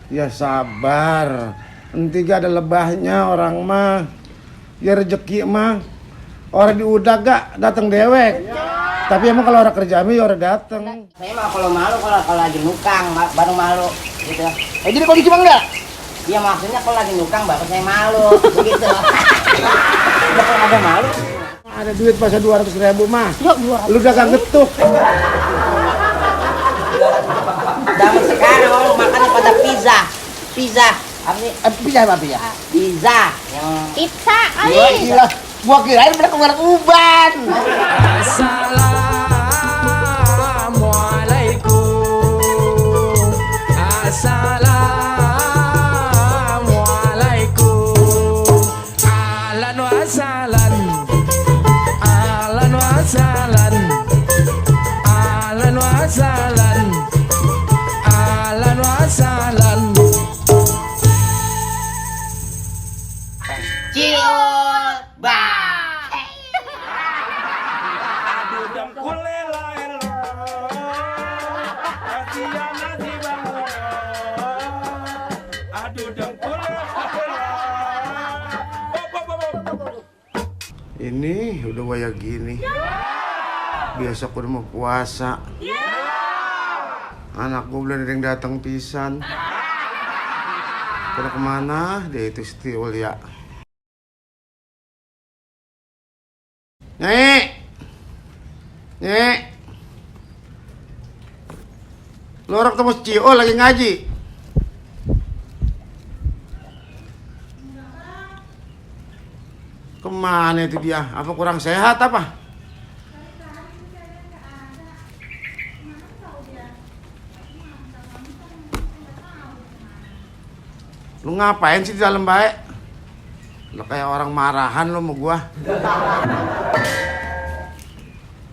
Ya sabar, nanti gak ada lebahnya orang mah. Ya rezeki mah orang diudah gak datang dewek. Tapi emang kalau orang kerja ya orang datang. Saya mah kalau malu kalau lagi nukang baru malu gitu. Jadi kalau cuma enggak? Iya maksudnya kalau lagi nukang bapak saya malu begitu. Kalau ada malu. Ada duit masa 200.000 mah. Yuk 200. Lu dagang getuk. Zaman sekarang orang makannya pada pizza. Apa sih? Pizza apa ya? Pizza yang Pizza Wah, gila. Gua kirain bener keluar uban. Assalamualaikum. Assalamualaikum. Ahlan wa sahlan. Ahlan wa sahlan. Ahlan wa sahlan. Ahlan wa sahlan. ciut bah. Ini udah kayak gini. Biasa aku udah mau puasa. Anak gue belum ada yang datang pisan. Pada kemana? Dia itu Stiul ya. Nyai, Nyai, lo orang ketemu Cio lagi ngaji. Kemana itu dia? Apa kurang sehat apa? Lu ngapain sih di dalam baik? Lu kayak orang marahan lu sama gua.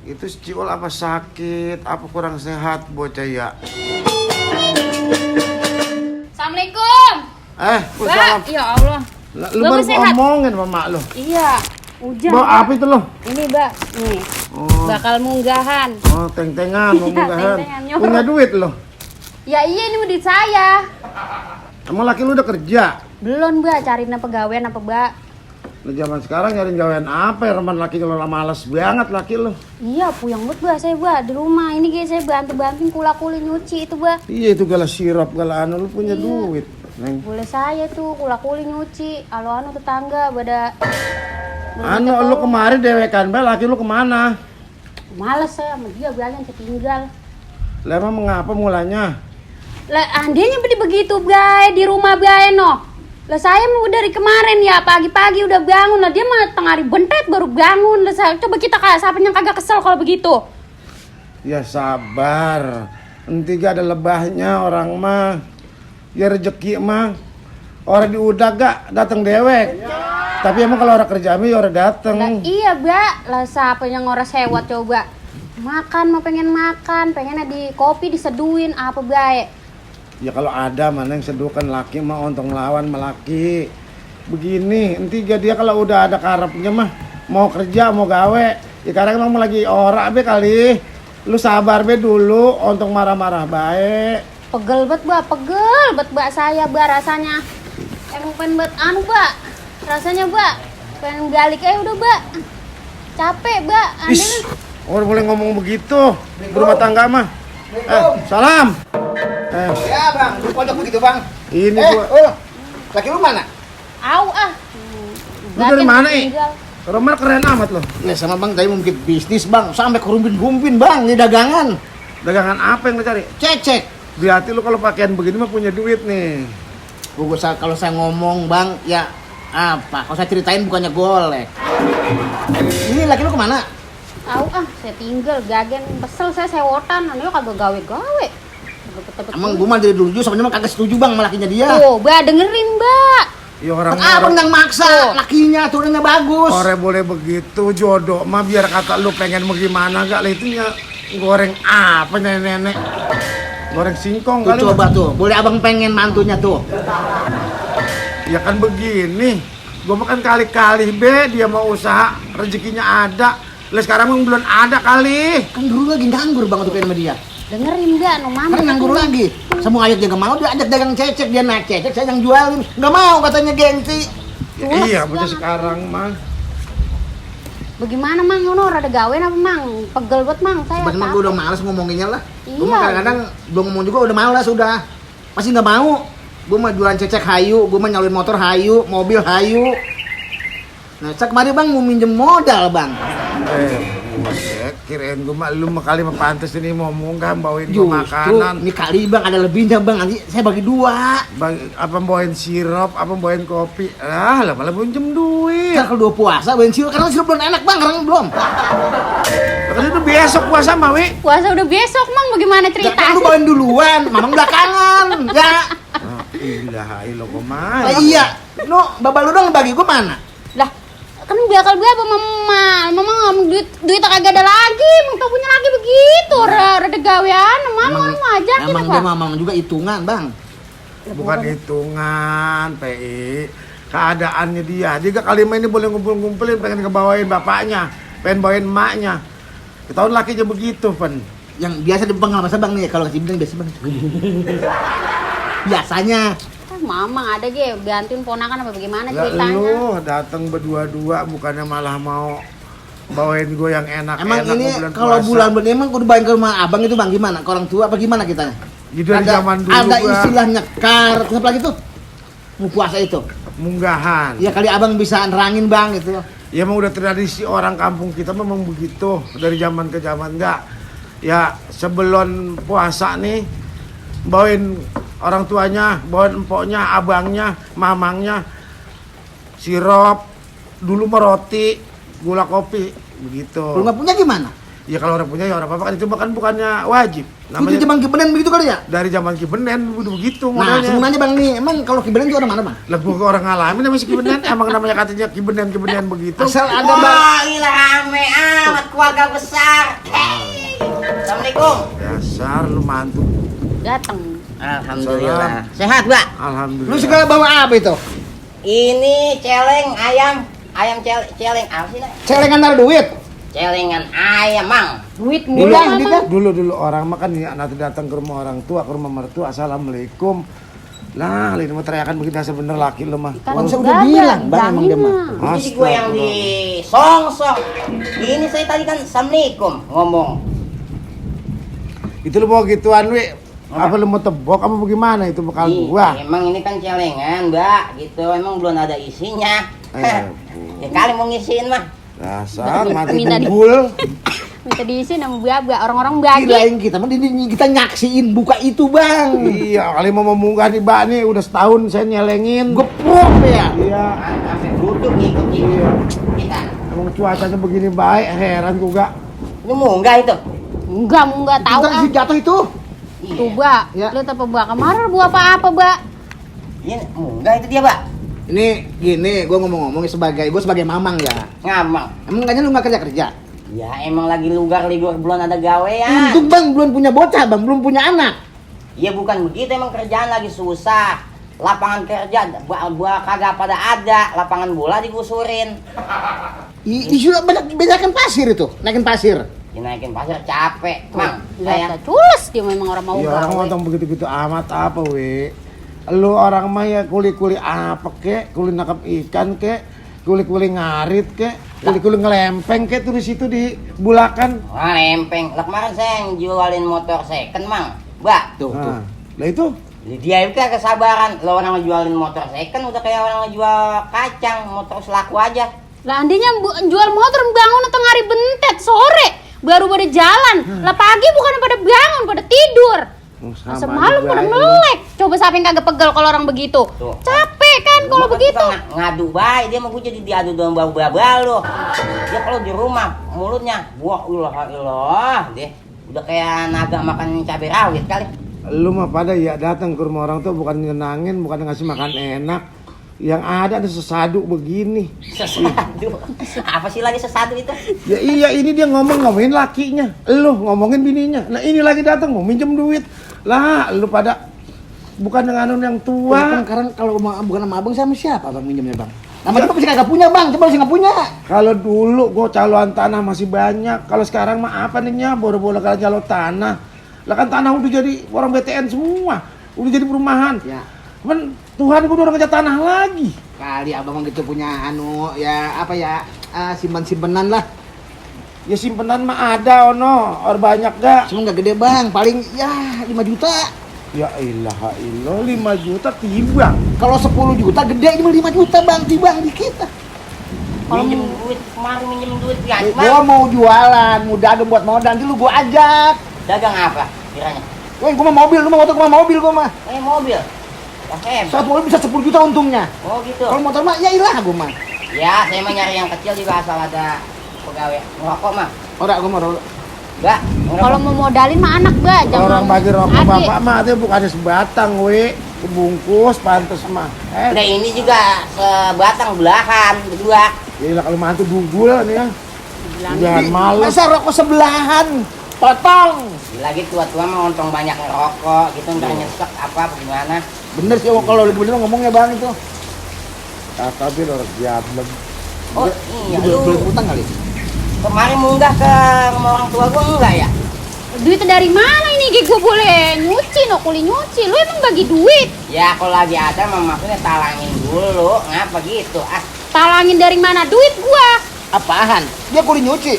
Itu si Ciol apa sakit? Apa kurang sehat bocah ya? Assalamualaikum. Salam. Ya Allah. Lu baru ngomongin sama mak lu. Iya, hujan. Bawa apa itu lo? Ini, Mbak. Nih. Oh. Bakal munggahan. Oh, teng-tengan, mau Iya, munggahan. teng-tengan, nyuruh. Punya duit lo. Ya iya ini duit saya. Emang laki lu udah kerja? Belum, Mbak. Cariin pegawaian apa, Mbak? Nah, zaman sekarang nyariin gawean apa ya? Reman laki kalau malas banget laki lu. Iya, puyeng banget, Mbak. Saya, Mbak, di rumah. Ini guys, saya bantu-bantuin kula-kuli nyuci itu, Mbak. Iya itu gala sirop, gala anu lu punya Iya. duit. Neng. Boleh saya tuh kula-kuli nyuci. Anu tetangga pada Anu lu kemarin dewekan, Mbak, laki lu kemana? males saya sama dia, bilangnya saya tinggal. Lah emang mengapa mulanya? Lah andainya begitu, Bray, di rumah Bray no. Lah saya mau dari kemarin ya pagi-pagi udah bangun. Lah dia mah tengah hari bentet baru bangun. Lah saya coba kita siapa yang kagak kesel kalau begitu. Ya sabar. Nanti gak ada lebahnya orang mah. Ya rezeki mah orang diudah gak datang dewek. Tapi emang kalau orang kerja ya orang datang. Lah iya, Mbak. Lah siapa yang ngores hewat coba. Makan mau pengen makan, pengennya di kopi diseduin apa Bray. Ya kalau ada mana yang seduhkan laki mah ontong lawan melaki. Begini, entiga dia kalau udah ada karepnya mah mau kerja mau gawe. Ya kadang emang lagi ora be kali. Lu sabar be dulu ontong marah-marah baik. Pegel bet, Mbak saya, Mbak rasanya. Emang pengen bet anu, Mbak. Rasanya, Mbak. Pengen balik udah, Mbak. Capek, Mbak. Is, orang boleh ngomong begitu berumah tangga mah. Salam. Ya, Bang. Lu pojok begitu, Bang. Ini gua. Laki lu mana? Au ah. Lu dari mana, Roman keren amat loh. Ya sama Bang tadi mungkin bisnis, Bang. Sampai ke rumpin-rumpin, Bang. Ini dagangan. Dagangan apa yang lu cari? Cecek. Di hati lu kalau pakaian begini mah punya duit nih. Kalau saya ngomong, Bang, ya apa? Kalau saya ceritain bukannya golek. Ini laki lu kemana? Au ah, saya tinggal gagen kesel saya sewotan. Anu kagak gawe-gawe. Emang gua mah dari dulu juga sebenarnya kagak setuju, Bang, sama lakinya dia. Tuh, Mbak dengerin, Mbak. Ya orang Abang yang maksa, lakinya turunnya bagus. orang boleh begitu jodoh mah biar kata lu pengen mau gimana gak lah itunya goreng apa nenek-nenek. Goreng singkong Tuh, kali. coba tuh, boleh abang pengen mantunya tuh. Ya kan begini. Gua makan kali-kali be dia mau usaha rezekinya ada. Lah sekarang belum ada kali. Kan dulu lagi nganggur Bang tuh pengen sama dia. Dengerin gak no mama. Kan nganggur lagi. Semua ayat dia gak mau, dia ajak dagang cecek, dia naik cecek, saya yang jualin. Gak mau katanya gengsi. Ya, iya, bocah sekarang mah. Bagaimana mang, Yono rada gawe apa mang? Pegel buat mang saya. Pas gue udah males ngomonginnya lah. Gue Iya. mah kadang-kadang belum ngomong juga udah males udah. Pasti nggak mau. Gue mah jualan cecek hayu, gue mah nyalin motor hayu, mobil hayu. Nah, kemarin bang mau minjem modal bang. Kirain gue mah lu mah kali mah pantes ini mau munggah bawain gue Justru makanan. ini kali bang ada lebihnya bang, nanti saya bagi 2. Apa bawain sirup, apa bawain kopi. Ah, lah malah pinjem duit. Kan kalau 2 puasa bawain sirup, karena sirup belum enak bang, karena belum. Kan itu besok puasa mah, Wi. Puasa udah besok mang, bagaimana cerita? Kan lu bawain duluan, mamang belakangan. Ya. Ilaha illallah. Lah iya. No, babal lu dong bagi gue mana? Lah, kan bakal berapa mama ngomong duit kagak ada lagi, mang tau punya lagi begitu, rada gawean, mama orang mau aja kita Emang pak. dia mamang juga hitungan bang. Bukan hitungan, PI. Keadaannya dia gak kali ini boleh ngumpul-ngumpulin pengen kebawain bapaknya, pengen bawain emaknya. Tahun lakinya begitu, Pen. Yang biasa di pengalaman saya bang nih, kalau ngasih bintang biasa bang. Biasanya. Mama ada ge gantiin ponakan apa bagaimana Lah ceritanya? lu datang berdua-dua bukannya malah mau bawain gue yang enak. Emang ini mau kalau bulan emang kudu bayar ke rumah abang itu bang gimana? Ke orang tua apa gimana kita? Gitu dari zaman dulu ada gua. istilah nyekar, terus apa lagi tuh? Mau puasa itu. Munggahan. Ya kali abang bisa nerangin bang gitu. Ya emang udah tradisi orang kampung kita memang begitu dari zaman ke zaman enggak. Ya sebelum puasa nih bawain orang tuanya, bawain empoknya, abangnya, mamangnya sirup, dulu mah roti, gula kopi, begitu. Kalau nggak punya gimana? Ya kalau orang punya ya orang apa kan itu kan bukannya wajib. Itu Namanya zaman kibenen begitu kali ya? dari zaman Kibenen udah begitu Nah, modelnya. sebenarnya bang nih, emang kalau kibenen itu orang mana bang? Lah gua orang ngalamin namanya si Kibenen, emang namanya katanya Kibenen begitu. Asal ada bang. Wah, gila rame amat keluarga besar. Assalamualaikum. Dasar lu mantu. Dateng. Alhamdulillah. Sehat, Mbak? Alhamdulillah. Lu suka bawa apa itu? Ini celeng ayam. Ayam celeng apa sih, Nak? Celengan naruh duit. Celengan ayam, Mang. Duit Dulu, mulu mama. dulu orang mah kan ya, nanti datang ke rumah orang tua, ke rumah mertua, assalamualaikum. Lah, ini mah teriakan begitu dasar bener laki lu mah. Kan saya udah udah bilang, Bang, bilangin emang dia mah. mah. Ini gue yang di song-song. Ini saya tadi kan assalamualaikum ngomong. Itu lu mau gituan, Wi. Apa lu mau tebok apa bagaimana itu bekal gua? Emang ini kan celengan, Mbak. Gitu. Emang belum ada isinya. Ya kali mau ngisiin mah. Dasar mati Minta di- dengkul. Minta diisi nama buah orang-orang bagi. Kirain kita mah kita nyaksiin buka itu bang. Iya, kali mau memunggah di bak nih udah setahun saya nyelengin. Gepuk ya. Iya. Sampai duduk ngikut-ngikut kita. Emang cuacanya begini baik, heran juga. Ini munggah itu. Enggak tahu Bentar, ah. si jatuh itu. Tuh, Mbak. Ya. Lihat apa Mbak kemarin buah apa-apa, Mbak? Ini munggah itu dia, Mbak. Ini gini, gue ngomong-ngomong gue sebagai mamang ya. Ngamang. Emang kayaknya lu nggak kerja? Ya emang lagi lugar libur belum ada gawe ya. Untung bang belum punya bocah bang, belum punya anak. Ya bukan begitu, emang kerjaan lagi susah. Lapangan kerja buah kagak pada ada, lapangan bola digusurin. Sudah banyakan pasir itu, naikin pasir. Dinaikin pasir capek, Mang. Lihat Saya cules dia memang orang mau Iya, orang gawe. ngomong begitu-begitu amat apa, Wi? Lu orang mah ya kuli-kuli apa kek, kuli nangkap ikan kek, kuli-kuli ngarit kek, kuli-kuli ngelempeng kek tuh di situ di Bulakan. wah lempeng. Lah kemarin saya yang jualin motor second, Mang. Mbak, Tuh, tuh. Nah, lah itu dia itu kayak kesabaran. Lo orang ngejualin motor second udah kayak orang ngejual kacang, motor selaku aja. Lah andinya jual motor bangun tengah hari bentet sore baru pada jalan. Lah pagi bukan pada bangun, pada tidur. sama Masa malam juga pada lu. melek. Coba siapa yang kagak pegel kalau orang begitu? Tuh. Capek kan kalau Gua kan begitu. suka ngadu baik, dia mau gue jadi diadu domba lo. Dia kalau di rumah mulutnya wah ilah dia udah kayak naga makan cabai rawit kali. Lu mah pada ya datang ke rumah orang tuh bukan nyenangin, bukan ngasih makan enak. Yang ada sesadu begini. Sesadu. Apa sih lagi sesadu itu? Ya iya, ini dia ngomongin lakinya, lu ngomongin bininya. Nah ini lagi datang mau minjem duit. Lah lu pada bukan dengan yang tua. Sekarang kalau bukan sama abang sama siapa bang minjemnya bang? Namanya pasti kagak punya bang, coba sih nggak punya. Kalau dulu gua caloan tanah masih banyak. Kalau sekarang mah apa nih nya, boro-boro kalau calo tanah. Lah kan tanah udah jadi orang BTN semua. Udah jadi perumahan. Ya. Cuman Tuhan gua udah ngecat tanah lagi. Kali abang gitu punya ya apa ya simpan-simpanan lah. Ya simpenan mah ada ono, banyak gak? Cuma nggak gede bang, paling ya 5 juta. Ya ilaha illallah 5 juta tibang. Kalau 10 juta gede, cuma 5 juta bang, tibang dikit. Minjem duit, kemarin minjem duit ya. Gua mau jualan, mau dagang buat modal, nanti lu gua ajak. Dagang apa kiranya? Woi, gua mah mobil, lu mau motor, gua mah mobil gua mah. Mobil. Wah, hebat. Satu mobil bisa 10 juta untungnya. Oh gitu. Kalau motor mah ya ilah gua mah. Ya, saya mah nyari yang kecil juga asal ada pegawai. Ngerokok mah. Ora gua mau Enggak. Kalau mau modalin mah anak gak, jangan Orang bagi rokok adik. bapak mah itu bukannya sebatang we, kebungkus pantes mah. Nah ini juga sebatang belahan berdua. Gila kalau mantu dugul nih ya. Jangan malu. Masa rokok sebelahan? Potong. Lagi tua-tua mah ontong banyak ngerokok gitu ntar nyesek apa gimana. Bener sih kalau lagi bener ngomongnya bang itu. Tapi orang diablem. Oh iya Belum lu utang kali. kemarin munggah ke rumah orang tua gua enggak ya? Duitnya dari mana ini? Gue boleh nyuci, no kuli nyuci. Lu emang bagi duit? Ya kalau lagi ada mah maksudnya talangin dulu. Ngapa gitu? Ah Talangin dari mana? Duit gua. Apaan? Dia kulit nyuci.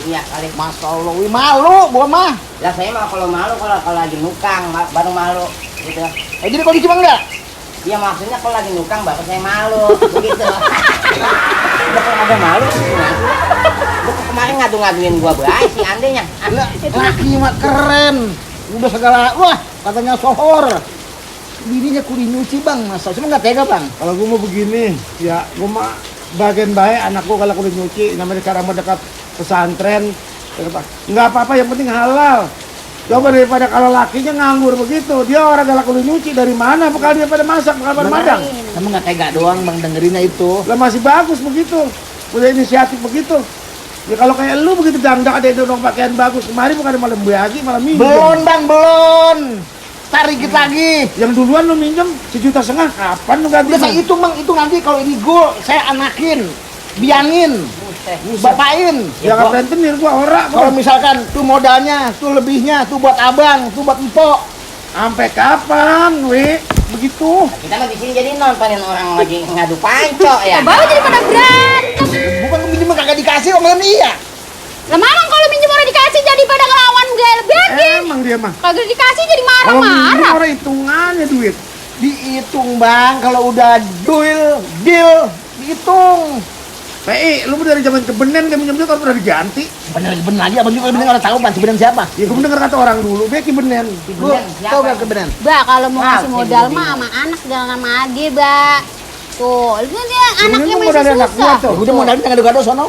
iya kali. Masya Allah, wih, malu gua mah. Lah saya mah kalau malu kalau lagi nukang baru malu gitu. Jadi kalau dicuma enggak? Iya maksudnya kalau lagi nukang baru saya malu begitu. Udah kalau ada malu gimana? Lu kemarin ngadu-ngaduin gua bae si andenya. Lah, laki mah keren. Udah segala, wah katanya sohor. Bininya kulit nyuci bang, masa cuma nggak tega bang. Kalau gua mau begini, ya gua mah bagian baik anak gua kalau kulit nyuci, namanya sekarang mau dekat pesantren, nggak apa-apa yang penting halal. Coba daripada kalau lakinya nganggur begitu, dia orang galak kulit nyuci dari mana? Bekal dia pada masak, bekal pada madang. Kamu nggak tega doang bang dengerinnya itu. Lah masih bagus begitu, punya inisiatif begitu. Ya kalau kayak lu begitu dandak ada dong pakaian bagus, kemarin bukan malam bagi malam minjem. Belum bang, belum. Tarik dikit lagi. Yang duluan lu minjem 1,5 juta, kapan lu ganti? Udah saya hitung bang, itu nanti kalau ini gol saya anakin, biangin, bapain. Jangan rentenir gua ora. Kalau misalkan tuh modalnya, tuh lebihnya, tuh buat abang, tuh buat empok. Sampai kapan, we? Begitu. Kita mah di sini jadi nontonin orang lagi ngadu panco ya. Bawa jadi pada berantem. Bukan minjem kagak dikasih omongan iya. Lah mamang kalau minjem orang dikasih jadi pada ngelawan gue bagi. Emang dia mah. Kagak dikasih jadi Kalau minjem marah-marah. orang hitungannya duit. Dihitung bang, kalau udah deal, dihitung. PI, lu dari zaman kebenen dia minjem duit kalau udah diganti. Bener lagi, abang juga bener orang tahu bang, si Benen siapa? Ya gua dengar kata orang dulu, Beki benen. Lu tahu gak ke Benen? Ba, kalau mau Ah, ngasih modal jadi mah sama anak jangan sama ade, Ba. Tuh, itu dia anaknya Benen masih modalnya anak gua susah. tuh. Udah modalin jangan gado sono.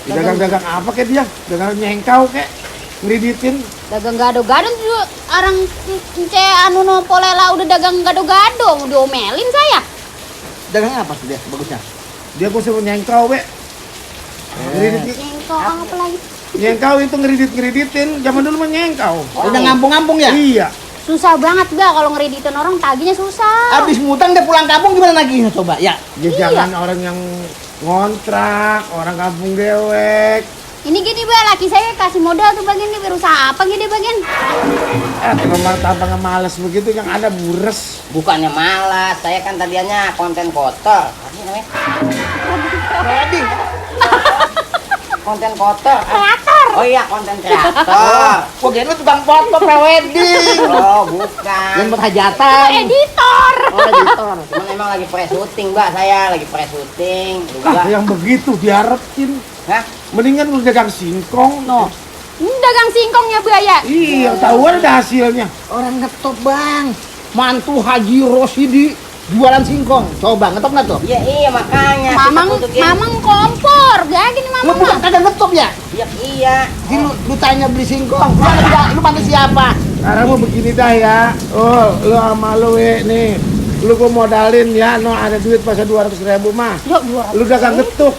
Dagang-dagang apa kayak dia? Dagang nyengkau kayak ngeriditin. Dagang gado-gado tuh orang anu no polela udah dagang gado-gado, diomelin saya. Dagangnya apa sih dia bagusnya? Dia gua suruh nyengkau, be. Ngeridit, Nyengkok apa lagi? nyengkau itu ngeridit-ngeriditin. Zaman dulu mah nyengkau. Udah ngampung-ngampung ya? Iya. Susah banget Ba kalau ngereditin orang tagihnya susah. Abis ngutang dia pulang kampung gimana lagi? Coba ya. Ya jangan orang yang ngontrak, orang kampung dewek. Ini gini Ba, laki saya kasih modal tuh bagian dia berusaha apa gini bagian? Kalau tampangnya males begitu yang ada bures. Bukannya malas, saya kan tadinya konten kotor. Apa sih namanya? Ready. Konten kotor. Kreator. Oh iya, konten kreator. Gua kira lu tukang foto pre-wedding. Oh, bukan. Yang buat hajatan. Editor. Oh, editor. Cuman emang lagi pre-syuting, Mbak. Saya lagi pre-syuting. Ah, Juga. yang begitu diharapin. Hah? Mendingan lu dagang singkong, no. Dagang singkongnya Bu ya. Iya, tahuan ada hasilnya. Orang ngetop bang. Mantu Haji Rosidi jualan singkong. Coba ngetop nggak tuh? Iya, iya makanya. Mamang, Kita kudu mamang kompor. Gak gini Lu mamang. bukan kagak ngetop ya? Iya, iya. Jadi lu tanya beli singkong. Lu pantas siapa? Sekarang mau begini dah ya. Oh, lu sama lu nih. Lu gua modalin ya, no ada duit pas 200.000 mah. Yuk, 200. Lu dagang getuk.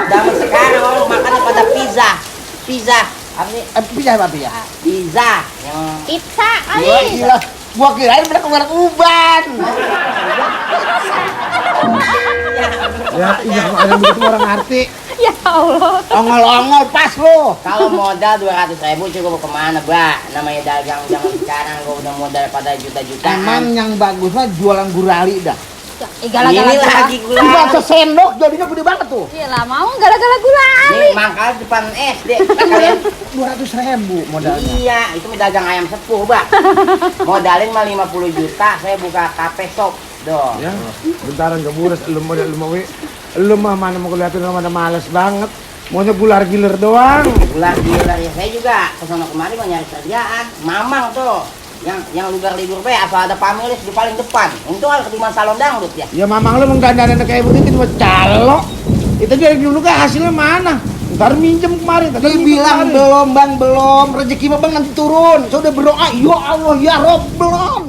Zaman sekarang orang makannya pada pizza. Pizza. Apa sih? Pizza apa ya? Pizza. Yang Pizza Gua kali. gila. Gua kirain bener keluar uban. Ya, iya kalau ada begitu orang arti. Ya Allah. Ongol-ongol pas lo. Kalau modal 200.000 cukup kemana, Mbak? Namanya dagang zaman sekarang gua udah modal pada juta-jutaan. Emang yang bagus mah jualan gurali dah. Gala-gala Ini gula. lagi gula. Jual sesendok jadinya gede banget tuh. Iya lah, mau gala-gala gula. Nih mangkal depan SD. Kalian 200.000 modalnya. iya, itu mah dagang ayam sepuh, Mbak. Modalin mah 50 juta, saya buka kafe shop. Doh. Ya, bentaran keburas, lu mah mana mau kelihatin lu mana males banget. Maunya gular giler doang. Gila ya, saya juga kesana kemari mau nyari kerjaan. Mamang tuh yang lugar libur be apa ada pamilis di paling depan. Untung ada ketimbang salon dangdut ya. Ya mamang lu menggandaran kayak begitu cuma calo. Itu jadi dulu kan hasilnya mana? Ntar minjem kemarin, Dia bilang belum bang, belum. Rezeki mah bang nanti turun. Saya udah berdoa, ya Allah ya Rob, belum.